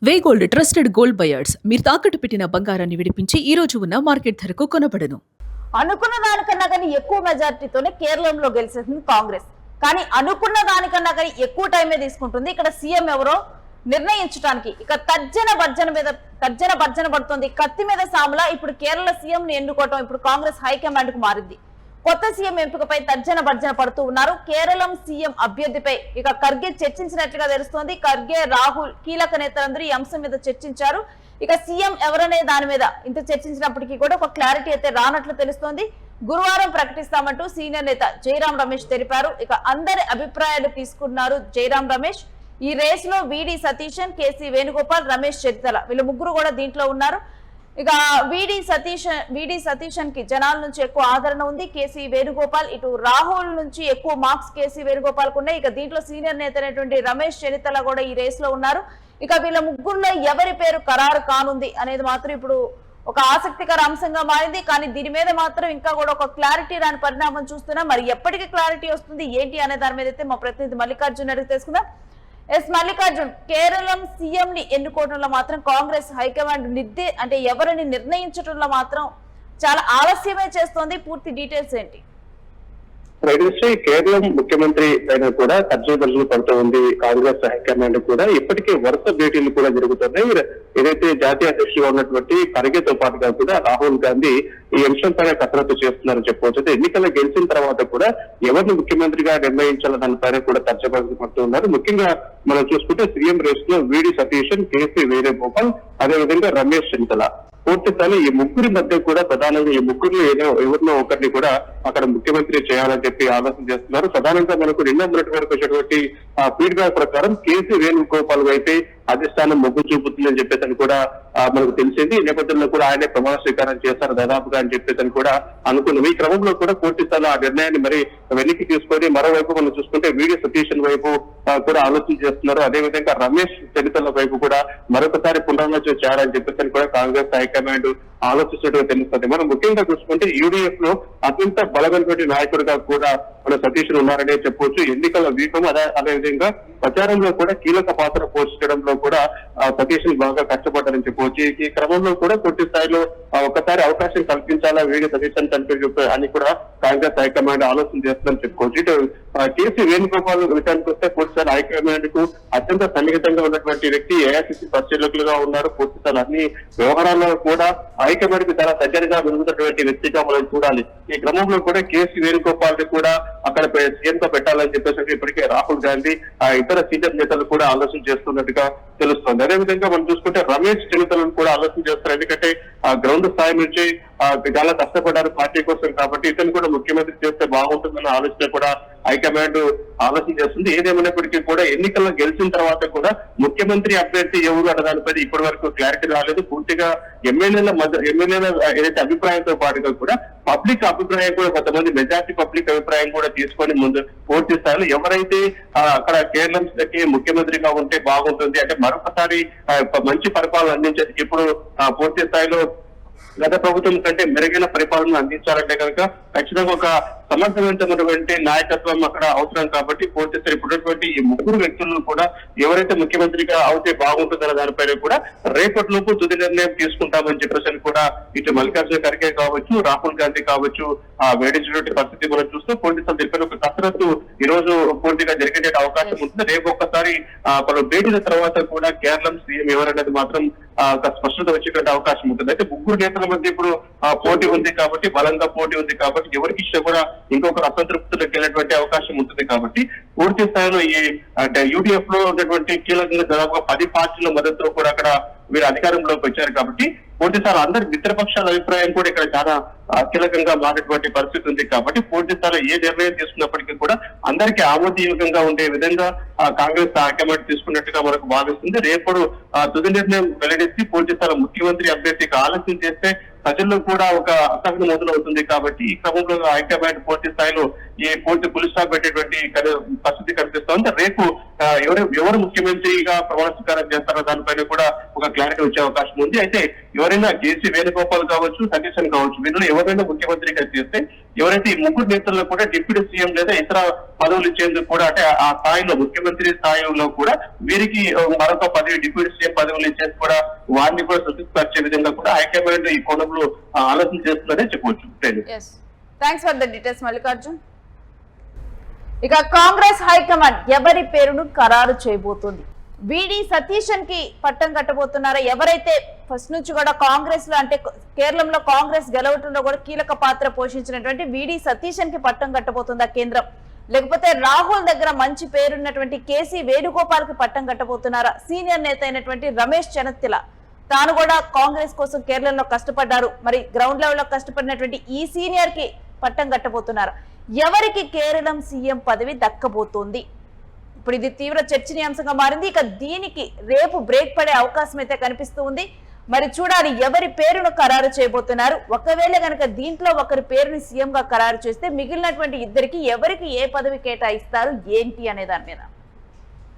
వే gold trusted gold buyers మీరు తాకట్టు పెట్టిన బంగారాన్ని విడిపించి ఈ రోజు ఉన్న మార్కెట్ ధరకు కొనబడను. అనుకున్న దానికన్నా కానీ ఎక్కువ మెజారిటీతోనే కేరళంలో గెలిచేసింది కాంగ్రెస్. కానీ అనుకున్న దానికన్నా కానీ ఎక్కువ టైమే తీసుకుంటుంది ఇక్కడ సీఎం ఎవరో నిర్ణయించడానికి. ఇక తర్జన భర్జన పడుతుంది. కత్తి మీద సాములా ఇప్పుడు కేరళ సీఎం ని ఎన్నుకోవటం ఇప్పుడు కాంగ్రెస్ హైకమాండ్ కు మారింది. కొత్త సీఎం ఎంపికపై తర్జన భర్జన పడుతూ ఉన్నారు. కేరళం సీఎం అభ్యర్థిపై ఇక ఖర్గే చర్చించినట్లుగా తెలుస్తోంది. ఖర్గే, రాహుల్ కీలక నేతలందరూ ఈ అంశం మీద చర్చించారు. ఇక సీఎం ఎవరనే దాని మీద ఇంత చర్చించినప్పటికీ కూడా ఒక క్లారిటీ అయితే రానట్లు తెలుస్తోంది. గురువారం ప్రకటిస్తామంటూ సీనియర్ నేత జైరాం రమేష్ తెలిపారు. ఇక అందరి అభిప్రాయాలు తీసుకున్నారు జైరాం రమేష్. ఈ రేస్ లో విడి సతీశన్, కేసీ వేణుగోపాల్, రమేష్ చెరితల వీళ్ళ ముగ్గురు కూడా దీంట్లో ఉన్నారు. ఇక విడి సతీశన్ కి జనాల నుంచి ఎక్కువ ఆదరణ ఉంది. కేసీ వేణుగోపాల్, ఇటు రాహుల్ నుంచి ఎక్కువ మార్క్స్ కేసీ వేణుగోపాల్ కు ఉన్నాయి. ఇక దీంట్లో సీనియర్ నేత అయినటువంటి రమేష్ చెరితల కూడా ఈ రేస్ లో ఉన్నారు. ఇక వీళ్ళ ముగ్గురులో ఎవరి పేరు ఖరారు కానుంది అనేది మాత్రం ఇప్పుడు ఒక ఆసక్తికర అంశంగా మారింది. కానీ దీని మీద మాత్రం ఇంకా కూడా ఒక క్లారిటీ రాని పరిణామం చూస్తున్నాం. మరి ఎప్పటికీ క్లారిటీ వస్తుంది ఏంటి అనే దాని మీద అయితే మా ప్రతినిధి మల్లికార్జున్ అడిగి తెలుసుకుందాం. మల్లికార్జున్, కేరళం సీఎం ని ఎన్నుకోవడంలో మాత్రం కాంగ్రెస్ హైకమాండ్ ఎవరిని నిర్ణయించడంలో మాత్రం చాలా ఆలస్యమే చేస్తోంది. పూర్తి డీటెయిల్స్ ఏంటి? కేరళం ముఖ్యమంత్రి పైన కూడా తర్జన పడుతూ ఉంది కాంగ్రెస్ హైకమాండ్ కూడా. ఇప్పటికే వరుస భేటీలు కూడా జరుగుతున్నాయి. ఏదైతే జాతీయ అధ్యక్షులుగా ఉన్నటువంటి ఖర్గేతో పాటుగా కూడా రాహుల్ గాంధీ ఈ అంశం పైన కసరత్తు చేస్తున్నారని చెప్పవచ్చు. ఎన్నికల్లో గెలిచిన తర్వాత కూడా ఎవరిని ముఖ్యమంత్రిగా నిర్ణయించాలని దానిపైన కూడా తర్జన పడుతూ ఉన్నారు. ముఖ్యంగా మనం చూసుకుంటే సీఎం రేస్ లో విడి సతీశన్, కేసీ వేణుగోపాల్, అదేవిధంగా రమేష్ చెరితల పూర్తి స్థాయి ఈ ముగ్గురి మధ్య కూడా ప్రధానంగా ఈ ముగ్గురు ఎవరినో ఒకరిని కూడా అక్కడ ముఖ్యమంత్రి చేయాలని చెప్పి ఆలోచన చేస్తున్నారు. ప్రధానంగా మనకు నిన్న మొన్నటి వరకు వచ్చేటువంటి ఫీడ్బ్యాక్ ప్రకారం కేసీ వేణుగోపాల్ అయితే అధిష్టానం మొగ్గు చూపుతుందని చెప్పేసి కూడా మనకు తెలిసింది. ఈ నేపథ్యంలో కూడా ఆయనే ప్రమాణ స్వీకారం చేస్తారు దాదాపుగా అని చెప్పేసి కూడా అనుకున్నాం. ఈ క్రమంలో కూడా పూర్తి స్థాయిలో ఆ నిర్ణయాన్ని మరి వెనక్కి తీసుకొని మరోవైపు మనం చూసుకుంటే వీడి సతీశన్ వైపు కూడా ఆలోచన చేస్తున్నారు. అదేవిధంగా రమేష్ చెరితల వైపు కూడా మరొకసారి పునరాలోచన చేయాలని చెప్పేసి కూడా కాంగ్రెస్ హైకమాండ్ ఆలోచించినట్టుగా తెలుస్తుంది. మనం ముఖ్యంగా చూసుకుంటే యూడీఎఫ్ లో అత్యంత బలమైనటువంటి నాయకుడిగా కూడా మన సతీష్ ఉన్నారనే చెప్పవచ్చు. ఎన్నికల వ్యూహం అదేవిధంగా ప్రచారంలో కూడా కీలక పాత్ర పోషించడంలో కూడా సతీష్ బాగా కష్టపడ్డారని చెప్పవచ్చు. ఈ క్రమంలో కూడా పూర్తి స్థాయిలో ఒకసారి అవకాశం కల్పించాలా వీడి సతీష్ అని కూడా కాంగ్రెస్ హైకమాండ్ ఆలోచన చేస్తుందని చెప్పుకోవచ్చు. ఇటు కేసీ వేణుగోపాల్ విషయానికి వస్తే పూర్తి స్థాయి హైకమాండ్ కు అత్యంత సన్నిహితంగా ఉన్నటువంటి వ్యక్తి, ఏఐసిసి పరిశీలకులుగా ఉన్నారు. పూర్తి స్థాయి అన్ని వ్యవహారాల్లో కూడా హైకమాండ్ కు చాలా దగ్గరగా వెలుగుతున్నటువంటి వ్యక్తిగా మనం చూడాలి. ఈ క్రమంలో కూడా కేసీ వేణుగోపాల్ ని కూడా అక్కడ సీఎం గా పెట్టాలని చెప్పేసి ఇప్పటికే రాహుల్ గాంధీ ఇతర సీనియర్ నేతలు కూడా ఆలోచన చేస్తున్నట్టుగా తెలుస్తోంది. అదేవిధంగా మనం చూసుకుంటే రమేష్ చెరితలను కూడా ఆలోచన చేస్తారు. ఎందుకంటే గ్రౌండ్ స్థాయి నుంచి చాలా కష్టపడ్డారు పార్టీ కోసం కాబట్టి ఇతను కూడా ముఖ్యమంత్రి చేస్తే బాగుంటుందన్న ఆలోచన కూడా హైకమాండ్ ఆలోచన చేస్తుంది. ఏదేమైనప్పటికీ కూడా ఎన్నికల్లో గెలిచిన తర్వాత కూడా ముఖ్యమంత్రి అభ్యర్థి ఎవరు అన్న దానిపై ఇప్పటి వరకు క్లారిటీ రాలేదు. పూర్తిగా ఎమ్మెల్యేల ఏదైతే అభిప్రాయంతో పాటుగా కూడా పబ్లిక్ అభిప్రాయం కూడా కొంతమంది మెజార్టీ పబ్లిక్ అభిప్రాయం కూడా తీసుకొని ముందు పూర్తి స్థాయిలో ఎవరైతే అక్కడ కేరళకి ముఖ్యమంత్రిగా ఉంటే బాగుంటుంది అంటే మరొకసారి మంచి పరిపాలన అందించేందుకు ఇప్పుడు పూర్తి స్థాయిలో గత ప్రభుత్వం కంటే మెరుగైన పరిపాలన అందించాలంటే కనుక ఖచ్చితంగా ఒక సమర్థవంతమైనటువంటి నాయకత్వం అక్కడ అవసరం కాబట్టి పూర్తి స్థాయి ఇప్పుడున్నటువంటి ఈ ముగ్గురు వ్యక్తులను కూడా ఎవరైతే ముఖ్యమంత్రిగా అవుతే బాగుంటుందన్న దానిపైన కూడా రేపటిలోపు తుది నిర్ణయం తీసుకుంటామని చెప్పేసి కూడా ఇటు మల్లికార్జున ఖర్గే కావచ్చు, రాహుల్ గాంధీ కావచ్చు వేడించినటువంటి పరిస్థితి మనం చూస్తూ పూర్తి స్థాయి దీనిపైన ఒక కసరత్తు ఈ రోజు పూర్తిగా జరిగే అవకాశం ఉంటుంది. రేపు ఒక్కసారి పలు భేటీల తర్వాత కూడా కేరళం సీఎం ఎవరనేది మాత్రం స్పష్టత వచ్చేటువంటి అవకాశం ఉంటుంది. అయితే ముగ్గురు నేతల మధ్య ఇప్పుడు పోటీ ఉంది కాబట్టి బలంగా పోటీ ఉంది కాబట్టి ఎవరికి ఇష్టం కూడా ఇంకొకరు అసంతృప్తులకు వెళ్ళినటువంటి అవకాశం ఉంటుంది కాబట్టి పూర్తి స్థాయిలో ఈ యూడీఎఫ్ లో ఉన్నటువంటి కీలకంగా దాదాపుగా 10 పార్టీల మద్దతుతో కూడా అక్కడ వీరు అధికారంలోకి వచ్చారు కాబట్టి పూర్తి స్థాయిలో అందరి మిత్రపక్షాల అభిప్రాయం కూడా ఇక్కడ చాలా కీలకంగా మారినటువంటి పరిస్థితి ఉంది కాబట్టి పూర్తి స్థాయిలో ఏ నిర్ణయం తీసుకున్నప్పటికీ కూడా అందరికీ ఆమోదయోగంగా ఉండే విధంగా కాంగ్రెస్ హైకమాండ్ తీసుకున్నట్టుగా మనకు భావిస్తుంది. రేపు తుది నిర్ణయం వెల్లడిస్తే పూర్తి స్థాయిలో ముఖ్యమంత్రి అభ్యర్థికి ఆలస్యం చేస్తే ప్రజల్లో కూడా ఒక అసహనం మొదలవుతుంది కాబట్టి ఈ క్రమంలో హైకమాండ్ పూర్తి స్థాయిలో ఈ పూర్తి పులి స్టాప్ పెట్టేటువంటి పరిస్థితి కనిపిస్తోంది. రేపు ఎవరు ముఖ్యమంత్రిగా ప్రమాణ స్వీకారం చేస్తారో దానిపైన కూడా ఒక క్లారిటీ వచ్చే అవకాశం ఉంది. అయితే ఎవరైనా కేసీ వేణుగోపాల్ కావచ్చు, సతీశన్ కావచ్చు, వీళ్ళు ఎవరైనా ముఖ్యమంత్రిగా చేస్తే ఎవరైతే ఈ ముగ్గురు నేతల్లో కూడా డిప్యూటీ సీఎం లేదా ఇతర పదవులు ఇచ్చేందుకు కూడా అంటే ఆ స్థాయిలో ముఖ్యమంత్రి స్థాయిలో కూడా వీరికి మరొక పదవి డిప్యూటీ సీఎం పదవులు ఇచ్చేసి కూడా వారిని కూడా సంతృప్తిపరిచే విధంగా కూడా హైకమాండ్ ఈ కోణంలో ఆలోచన చేస్తుందనే చెప్పవచ్చు. Thanks for the details Mallikarjun. ఇక కాంగ్రెస్ హైకమాండ్ ఎవరి పేరును ఖరారు చేయబోతుంది? విడి సతీశన్ కి పట్టం కట్టబోతున్నారా? ఎవరైతే ఫస్ట్ నుంచి కూడా కాంగ్రెస్ లో అంటే కేరళంలో కాంగ్రెస్ గెలవటంలో కూడా కీలక పాత్ర పోషించినటువంటి విడి సతీశన్ కి పట్టం కట్టబోతుందా కేంద్రం? లేకపోతే రాహుల్ దగ్గర మంచి పేరున్నటువంటి కేసీ వేణుగోపాల్ కి పట్టం కట్టబోతున్నారా? సీనియర్ నేత అయినటువంటి రమేష్ చెనత్తిల తాను కూడా కాంగ్రెస్ కోసం కేరళంలో కష్టపడ్డారు, మరి గ్రౌండ్ లెవెల్ లో కష్టపడినటువంటి ఈ సీనియర్ కి పట్టం కట్టబోతున్నారా? ఎవరికి కేరళం సీఎం పదవి దక్కబోతోంది? ఇప్పుడు ఇది తీవ్ర చర్చనీయాంశంగా మారింది. ఇక దీనికి రేపు బ్రేక్ పడే అవకాశం అయితే కనిపిస్తూ ఉంది. మరి చూడాలి ఎవరి పేరును ఖరారు చేయబోతున్నారు. ఒకవేళ కనుక దీంట్లో ఒకరి పేరుని సీఎం గా ఖరారు చేస్తే మిగిలినటువంటి ఇద్దరికి ఎవరికి ఏ పదవి కేటాయిస్తారు ఏంటి అనే దాని మీద